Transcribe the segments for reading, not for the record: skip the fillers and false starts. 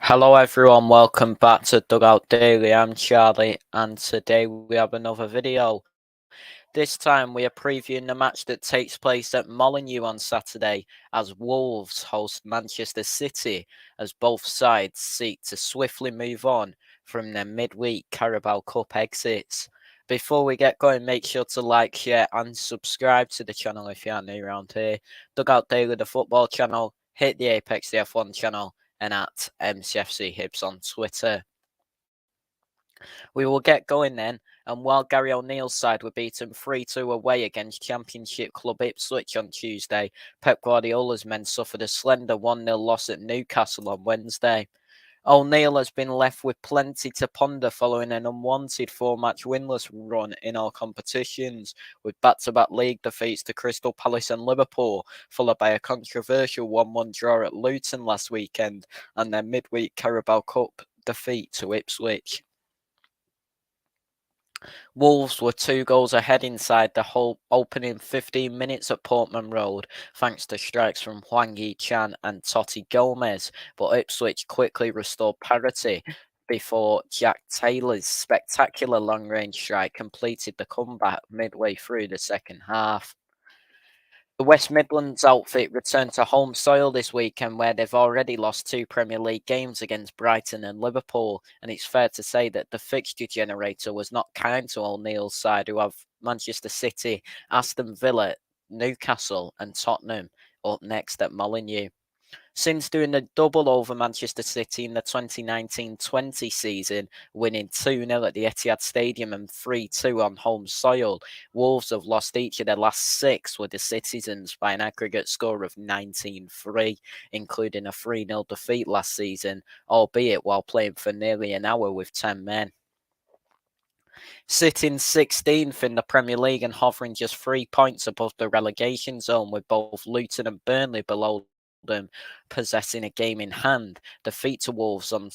Hello everyone, welcome back to Dugout Daily. I'm Charlie and today we have another video. This time we are previewing the match that takes place at Molineux on Saturday as Wolves host Manchester City as both sides seek to swiftly move on from their midweek Carabao Cup exits. Before we get going, make sure to like, share and subscribe to the channel if you are new around here. Dugout Daily, the football channel, hit the Apex the F1 channel and at MCFC Hibs on Twitter. We will get going then, and while Gary O'Neill's side were beaten 3-2 away against Championship club Ipswich on Tuesday, Pep Guardiola's men suffered a slender 1-0 loss at Newcastle on Wednesday. O'Neill has been left with plenty to ponder following an unwanted four-match winless run in all competitions, with back-to-back league defeats to Crystal Palace and Liverpool, followed by a controversial 1-1 draw at Luton last weekend, and their midweek Carabao Cup defeat to Ipswich. Wolves were 2 goals ahead inside the whole opening 15 minutes at Portman Road, thanks to strikes from Hwang Yi-chan and Totti Gomez, but Ipswich quickly restored parity before Jack Taylor's spectacular long-range strike completed the comeback midway through the second half. The West Midlands outfit returned to home soil this weekend where they've already lost 2 Premier League games against Brighton and Liverpool, and it's fair to say that the fixture generator was not kind to O'Neill's side, who have Manchester City, Aston Villa, Newcastle and Tottenham up next at Molineux. Since doing the double over Manchester City in the 2019-20 season, winning 2-0 at the Etihad Stadium and 3-2 on home soil, Wolves have lost each of their last 6 with the Citizens by an aggregate score of 19-3, including a 3-0 defeat last season, albeit while playing for nearly an hour with 10 men. Sitting 16th in the Premier League and hovering just 3 points above the relegation zone, with both Luton and Burnley below them possessing a game in hand. Defeat for Wolves on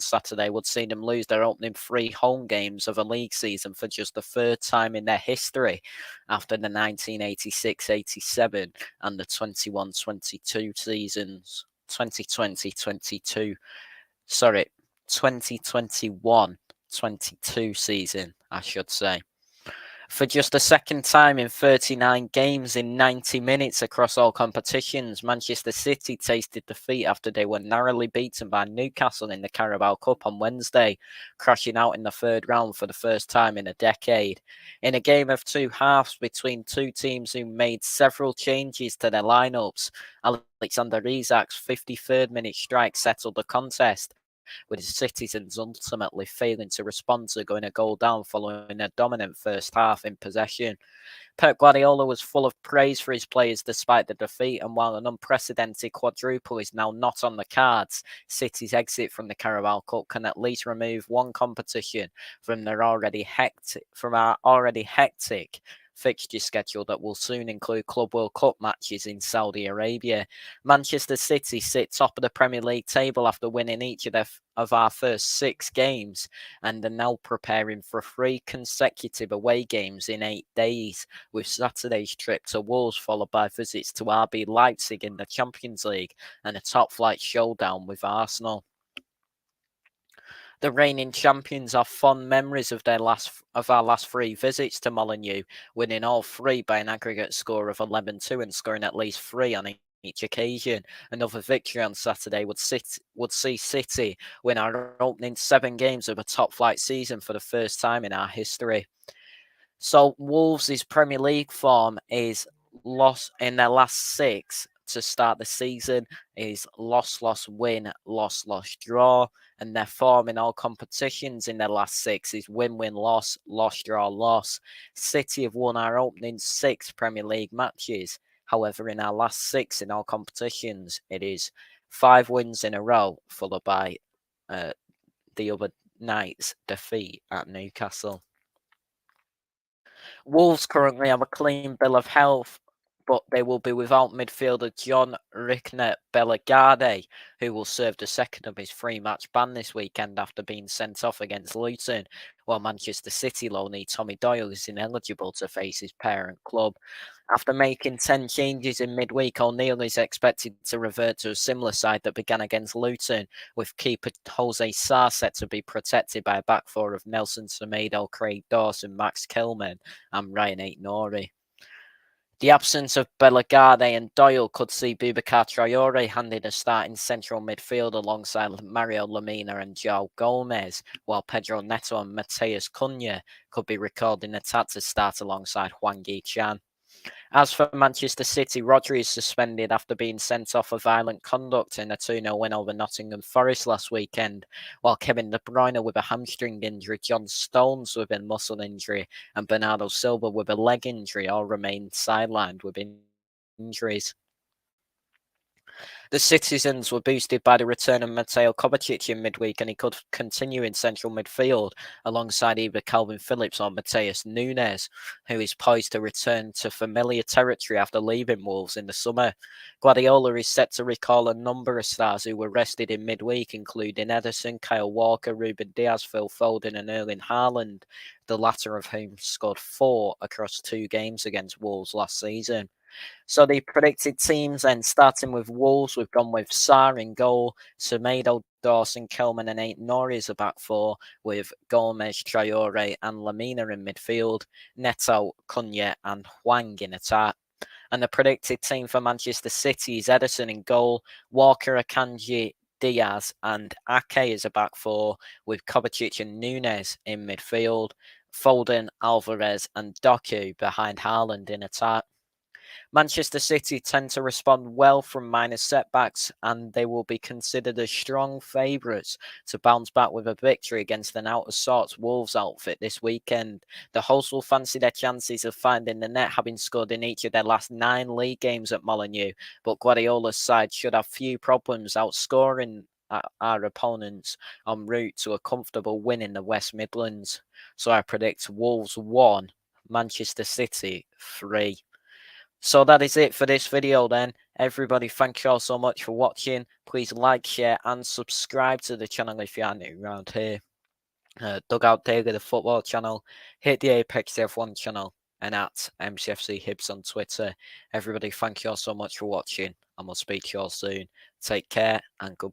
Saturday would see them lose their opening 3 home games of a league season for just the 3rd time in their history, after the 1986-87 and the 21-22 seasons. 2021-22 season, I should say. For just the 2nd time in 39 games in 90 minutes across all competitions, Manchester City tasted defeat after they were narrowly beaten by Newcastle in the Carabao Cup on Wednesday, crashing out in the 3rd round for the first time in a decade. In a game of 2 halves between 2 teams who made several changes to their lineups, Alexander Isak's 53rd minute strike settled the contest, with the Citizens ultimately failing to respond to going a goal down following a dominant first half in possession. Pep Guardiola was full of praise for his players despite the defeat, and while an unprecedented quadruple is now not on the cards, City's exit from the Carabao Cup can at least remove one competition from our already hectic fixture schedule that will soon include Club World Cup matches in Saudi Arabia. Manchester City sit top of the Premier League table after winning each of our first 6 games and are now preparing for 3 consecutive away games in 8 days, with Saturday's trip to Wolves followed by visits to RB Leipzig in the Champions League and a top-flight showdown with Arsenal. The reigning champions have fond memories of our last 3 visits to Molineux, winning all 3 by an aggregate score of 11-2 and scoring at least 3 on each occasion. Another victory on Saturday would see City win our opening 7 games of a top-flight season for the first time in our history. So Wolves' Premier League form is lost in their last 6 to start the season is loss, win, loss, draw, and their form in all competitions in their last 6 is win, loss, draw, loss. City have won our opening 6 Premier League matches. However, in our last 6 in all competitions, it is 5 wins in a row, followed by the other night's defeat at Newcastle. Wolves currently have a clean bill of health but they will be without midfielder John Rickner Bellegarde, who will serve the second of his 3-match ban this weekend after being sent off against Luton, while Manchester City loanee Tommy Doyle is ineligible to face his parent club. After making 10 changes in midweek, O'Neill is expected to revert to a similar side that began against Luton, with keeper Jose Sarr set to be protected by a back four of Nelson Semedo, Craig Dawson, Max Kilman and Ryan Aït-Nouri. The absence of Bellegarde and Doyle could see Boubacar Traore handed a start in central midfield alongside Mario Lemina and João Gomez, while Pedro Neto and Mateus Cunha could be recalled in attack to start alongside Hwang Yi-chan. As for Manchester City, Rodri is suspended after being sent off for violent conduct in a 2-0 win over Nottingham Forest last weekend, while Kevin De Bruyne with a hamstring injury, John Stones with a muscle injury, and Bernardo Silva with a leg injury all remain sidelined with injuries. The citizens were boosted by the return of Mateo Kovacic in midweek, and he could continue in central midfield alongside either Calvin Phillips or Mateus Nunes, who is poised to return to familiar territory after leaving Wolves in the summer. Guardiola is set to recall a number of stars who were rested in midweek, including Ederson, Kyle Walker, Ruben Dias, Phil Foden and Erling Haaland, the latter of whom scored 4 across 2 games against Wolves last season. So the predicted teams then, starting with Wolves, we've gone with Sarr in goal, Semedo, Dawson, Kelman and Aït-Nouri as a back four, with Gomez, Traore and Lemina in midfield, Neto, Cunha and Hwang in attack. And the predicted team for Manchester City is Ederson in goal, Walker, Akanji, Diaz and Ake as a back four, with Kovacic and Nunes in midfield, Foden, Alvarez and Doku behind Haaland in attack. Manchester City tend to respond well from minor setbacks, and they will be considered as strong favourites to bounce back with a victory against an out-of-sorts Wolves outfit this weekend. The hosts will fancy their chances of finding the net, having scored in each of their last 9 league games at Molineux, but Guardiola's side should have few problems outscoring our opponents en route to a comfortable win in the West Midlands. So I predict Wolves 1, Manchester City 3. So that is it for this video then. Everybody, thank you all so much for watching. Please like, share and subscribe to the channel if you are new around here. Dugout Daily, the football channel. Hit the Apex F1 channel and at MCFC Hibs on Twitter. Everybody, thank you all so much for watching and we'll speak to you all soon. Take care and goodbye.